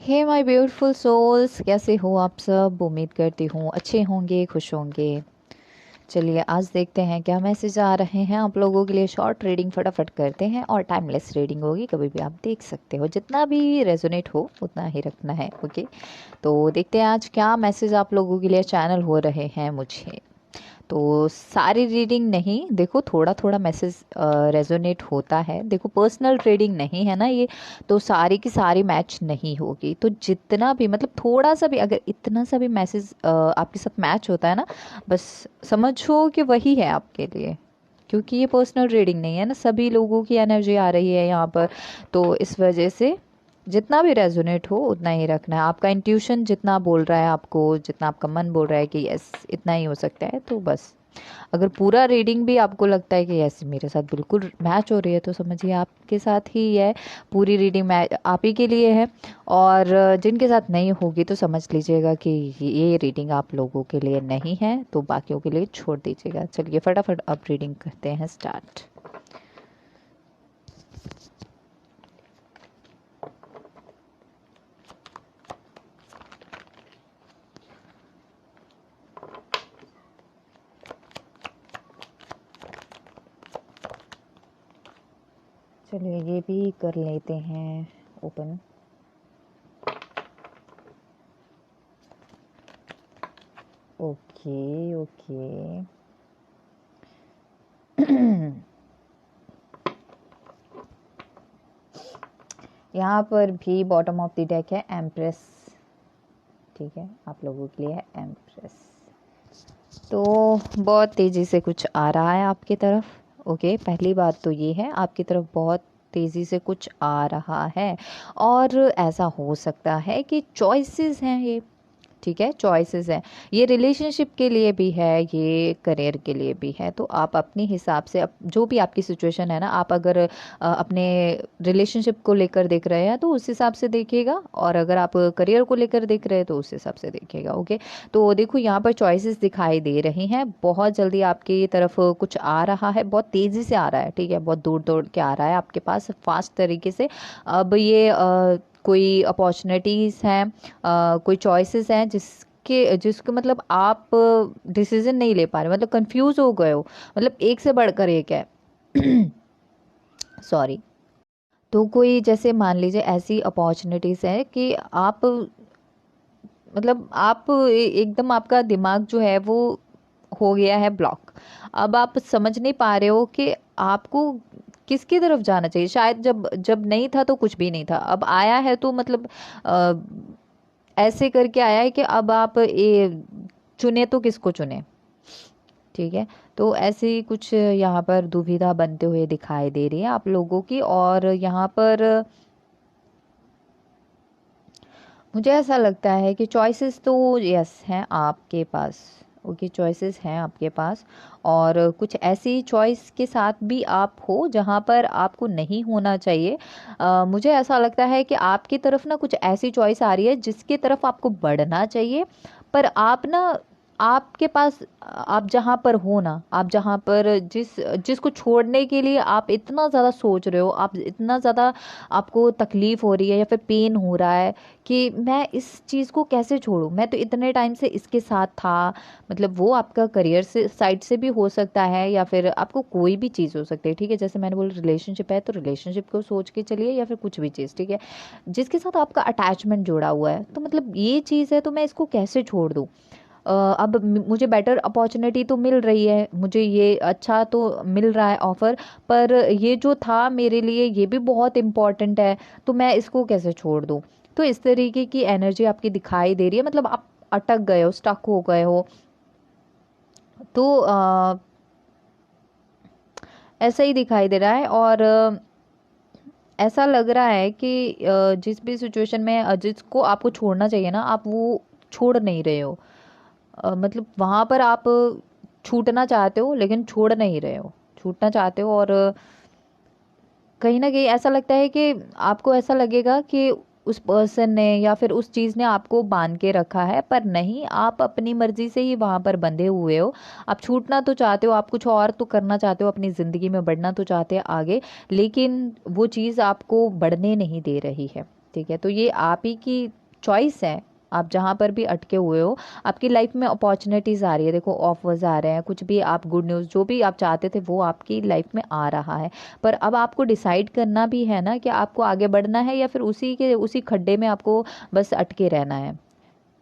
Hey my beautiful souls, कैसे हो आप सब। उम्मीद करती हूँ अच्छे होंगे, खुश होंगे। चलिए आज देखते हैं क्या मैसेज आ रहे हैं आप लोगों के लिए। शॉर्ट रीडिंग फटाफट करते हैं और टाइमलेस रीडिंग होगी, कभी भी आप देख सकते हो, जितना भी रेजोनेट हो उतना ही रखना है। ओके, तो देखते हैं आज क्या मैसेज आप लोगों के लिए चैनल हो रहे हैं मुझे। तो सारी रीडिंग नहीं, देखो थोड़ा थोड़ा मैसेज रेजोनेट होता है। देखो पर्सनल रीडिंग नहीं है ना ये, तो सारी की सारी मैच नहीं होगी। तो जितना भी मतलब थोड़ा सा भी अगर इतना सा भी मैसेज आपके साथ मैच होता है ना, बस समझो कि वही है आपके लिए। क्योंकि ये पर्सनल रीडिंग नहीं है ना, सभी लोगों की एनर्जी आ रही है यहाँ पर। तो इस वजह से जितना भी रेजोनेट हो उतना ही रखना है। आपका इंट्यूशन जितना बोल रहा है आपको, जितना आपका मन बोल रहा है कि यस इतना ही हो सकता है, तो बस। अगर पूरा रीडिंग भी आपको लगता है कि यस मेरे साथ बिल्कुल मैच हो रही है, तो समझिए आपके साथ ही है। पूरी रीडिंग मैच आप ही के लिए है। और जिनके साथ नहीं होगी तो समझ लीजिएगा कि ये रीडिंग आप लोगों के लिए नहीं है, तो बाकियों के लिए छोड़ दीजिएगा। चलिए फटाफट अब रीडिंग करते हैं स्टार्ट। चलिए ये भी कर लेते हैं ओपन। Okay okay. यहाँ पर भी बॉटम ऑफ द डेक है एम्प्रेस। ठीक है, आप लोगों के लिए है एम्प्रेस। तो बहुत तेज़ी से कुछ आ रहा है आपकी तरफ। ओके, पहली बात तो ये है आपकी तरफ बहुत तेज़ी से कुछ आ रहा है। और ऐसा हो सकता है कि चॉइसेस हैं ये। ठीक है, चॉइसेस हैं। ये रिलेशनशिप के लिए भी है, ये करियर के लिए भी है। तो आप अपने हिसाब से जो भी आपकी सिचुएशन है ना, आप अगर अपने रिलेशनशिप को लेकर देख रहे हैं तो उस हिसाब से देखिएगा, और अगर आप करियर को लेकर देख रहे हैं तो उस हिसाब से देखिएगा। ओके, तो देखो यहाँ पर चॉइसेस दिखाई दे रही हैं। बहुत जल्दी आपकी तरफ कुछ आ रहा है, बहुत तेज़ी से आ रहा है। ठीक है, बहुत दूर दौड़ के आ रहा है आपके पास फास्ट तरीके से। अब ये कोई अपॉर्चुनिटीज़ हैं, कोई चॉइसेस हैं जिसके मतलब आप डिसीजन नहीं ले पा रहे, मतलब कंफ्यूज हो गए हो। मतलब एक से बढ़कर एक है। सॉरी। तो कोई जैसे मान लीजिए ऐसी अपॉर्चुनिटीज़ है कि आप मतलब आप एकदम आपका दिमाग जो है वो हो गया है ब्लॉक। अब आप समझ नहीं पा रहे हो कि आपको किसकी तरफ जाना चाहिए। शायद जब जब नहीं था तो कुछ भी नहीं था, अब आया है तो मतलब अ, ऐसे करके आया है कि अब आप ये चुने तो किसको चुने। ठीक है, तो ऐसे ही कुछ यहाँ पर दुविधा बनते हुए दिखाई दे रही है आप लोगों की। और यहाँ पर मुझे ऐसा लगता है कि चॉइसेस तो यस हैं आपके पास। ओके, चॉइसेस हैं आपके पास। और कुछ ऐसी चॉइस के साथ भी आप हो जहाँ पर आपको नहीं होना चाहिए। मुझे ऐसा लगता है कि आपकी तरफ ना कुछ ऐसी चॉइस आ रही है जिसकी तरफ आपको बढ़ना चाहिए। पर आप ना, आपके पास आप जहाँ पर हो ना, आप जहाँ पर जिसको छोड़ने के लिए आप इतना ज़्यादा सोच रहे हो, आप इतना ज़्यादा आपको तकलीफ़ हो रही है या फिर पेन हो रहा है कि मैं इस चीज़ को कैसे छोड़ूं, मैं तो इतने टाइम से इसके साथ था। मतलब वो आपका करियर से साइड से भी हो सकता है, या फिर आपको कोई भी चीज़ हो सकती है। ठीक है, जैसे मैंने बोला रिलेशनशिप है तो रिलेशनशिप को सोच के चलिए, या फिर कुछ भी चीज़। ठीक है, जिसके साथ आपका अटैचमेंट जुड़ा हुआ है, तो मतलब ये चीज़ है तो मैं इसको कैसे छोड़ दूँ। अब मुझे बेटर अपॉर्चुनिटी तो मिल रही है, मुझे ये अच्छा तो मिल रहा है ऑफ़र, पर ये जो था मेरे लिए ये भी बहुत इम्पॉर्टेंट है, तो मैं इसको कैसे छोड़ दूँ। तो इस तरीके की एनर्जी आपकी दिखाई दे रही है, मतलब आप अटक गए हो, स्टक हो गए हो। तो ऐसा ही दिखाई दे रहा है। और ऐसा लग रहा है कि जिस भी सिचुएशन में जिसको आपको छोड़ना चाहिए ना, आप वो छोड़ नहीं रहे हो। मतलब वहाँ पर आप छूटना चाहते हो लेकिन छोड़ नहीं रहे हो। छूटना चाहते हो, और कहीं ना कहीं ऐसा लगता है कि आपको ऐसा लगेगा कि उस पर्सन ने या फिर उस चीज़ ने आपको बांध के रखा है, पर नहीं, आप अपनी मर्जी से ही वहाँ पर बंधे हुए हो। आप छूटना तो चाहते हो, आप कुछ और तो करना चाहते हो, अपनी ज़िंदगी में बढ़ना तो चाहते हैं आगे, लेकिन वो चीज़ आपको बढ़ने नहीं दे रही है। ठीक है, तो ये आप ही की चॉइस है। आप जहाँ पर भी अटके हुए हो, आपकी लाइफ में अपॉर्चुनिटीज़ आ रही है, देखो ऑफर्स आ रहे हैं, कुछ भी आप गुड न्यूज़ जो भी आप चाहते थे वो आपकी लाइफ में आ रहा है। पर अब आपको डिसाइड करना भी है ना कि आपको आगे बढ़ना है या फिर उसी खड्डे में आपको बस अटके रहना है।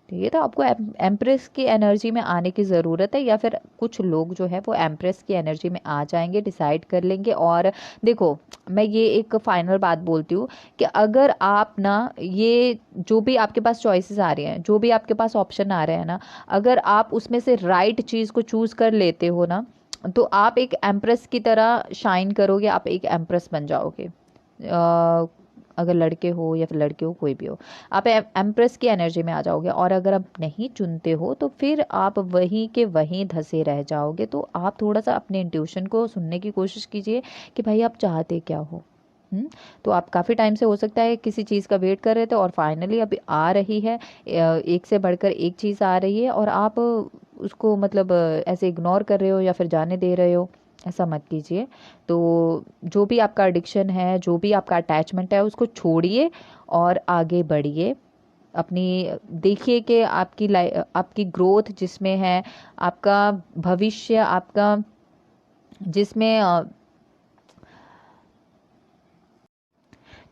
ठीक है, तो आपको एम्प्रेस की एनर्जी में आने की ज़रूरत है, या फिर कुछ लोग जो है वो एम्प्रेस की एनर्जी में आ जाएंगे, डिसाइड कर लेंगे। और देखो, मैं ये एक फाइनल बात बोलती हूँ कि अगर आप ना ये जो भी आपके पास चॉइसेस आ रही हैं, जो भी आपके पास ऑप्शन आ रहे हैं ना, अगर आप उसमें से राइट चीज़ को चूज़ कर लेते हो ना, तो आप एक एम्प्रेस की तरह शाइन करोगे, आप एक एम्प्रेस बन जाओगे। अगर लड़के हो या फिर लड़के हो, कोई भी हो, आप एम्प्रेस की एनर्जी में आ जाओगे। और अगर आप नहीं चुनते हो तो फिर आप वहीं के वहीं धंसे रह जाओगे। तो आप थोड़ा सा अपने इंट्यूशन को सुनने की कोशिश कीजिए कि भाई आप चाहते क्या हो। तो आप काफ़ी टाइम से हो सकता है किसी चीज़ का वेट कर रहे थे और फाइनली अभी आ रही है, एक से बढ़कर एक चीज़ आ रही है, और आप उसको मतलब ऐसे इग्नोर कर रहे हो या फिर जाने दे रहे हो। ऐसा मत कीजिए। तो जो भी आपका एडिक्शन है, जो भी आपका अटैचमेंट है, उसको छोड़िए और आगे बढ़िए। अपनी देखिए कि आपकी ग्रोथ जिसमें है, आपका भविष्य, आपका जिसमें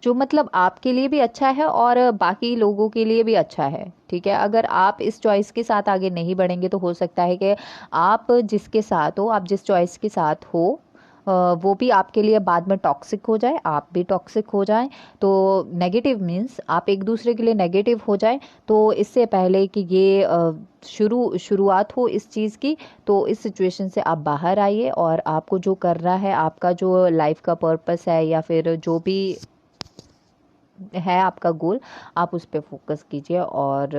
जो मतलब आपके लिए भी अच्छा है और बाकी लोगों के लिए भी अच्छा है। ठीक है, अगर आप इस चॉइस के साथ आगे नहीं बढ़ेंगे तो हो सकता है कि आप जिसके साथ हो, आप जिस चॉइस के साथ हो, वो भी आपके लिए बाद में टॉक्सिक हो जाए, आप भी टॉक्सिक हो जाए। तो नेगेटिव मीन्स आप एक दूसरे के लिए नेगेटिव हो जाए। तो इससे पहले कि ये शुरुआत हो इस चीज़ की, तो इस सिचुएशन से आप बाहर आइए और आपको जो करना है, आपका जो लाइफ का पर्पस है या फिर जो भी है आपका गोल, आप उस पर फोकस कीजिए। और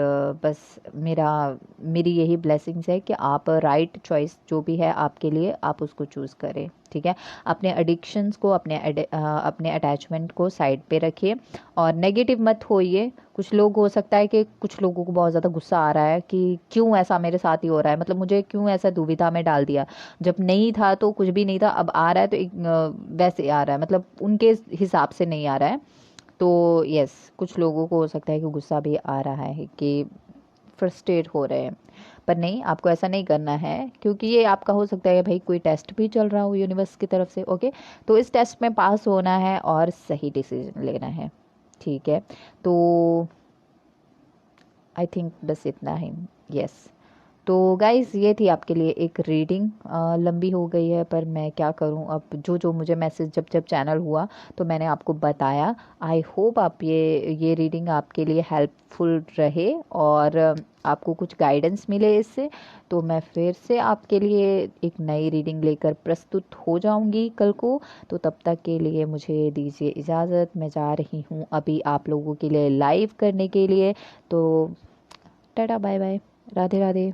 बस मेरी यही ब्लेसिंग्स है कि आप राइट चॉइस जो भी है आपके लिए, आप उसको चूज़ करें। ठीक है, अपने एडिक्शंस को, अपने अटैचमेंट को साइड पे रखिए और नेगेटिव मत होइए। कुछ लोग, हो सकता है कि कुछ लोगों को बहुत ज़्यादा गुस्सा आ रहा है कि क्यों ऐसा मेरे साथ ही हो रहा है, मतलब मुझे क्यों ऐसा दुविधा में डाल दिया, जब नहीं था तो कुछ भी नहीं था, अब आ रहा है तो वैसे आ रहा है, मतलब उनके हिसाब से नहीं आ रहा है। तो यस, कुछ लोगों को हो सकता है कि गुस्सा भी आ रहा है कि फ्रस्ट्रेट हो रहे हैं। पर नहीं, आपको ऐसा नहीं करना है, क्योंकि ये आपका हो सकता है भाई कोई टेस्ट भी चल रहा हो यूनिवर्स की तरफ से। ओके, तो इस टेस्ट में पास होना है और सही डिसीजन लेना है। ठीक है, तो आई थिंक बस इतना ही। यस, तो गाइज़ ये थी आपके लिए एक रीडिंग। लंबी हो गई है पर मैं क्या करूं, अब जो जो मुझे मैसेज जब जब चैनल हुआ तो मैंने आपको बताया। आई होप आप ये रीडिंग आपके लिए हेल्पफुल रहे और आपको कुछ गाइडेंस मिले इससे। तो मैं फिर से आपके लिए एक नई रीडिंग लेकर प्रस्तुत हो जाऊंगी कल को। तो तब तक के लिए मुझे दीजिए इजाज़त, मैं जा रही हूँ अभी आप लोगों के लिए लाइव करने के लिए। तो tata bye bye, Radhe Radhe.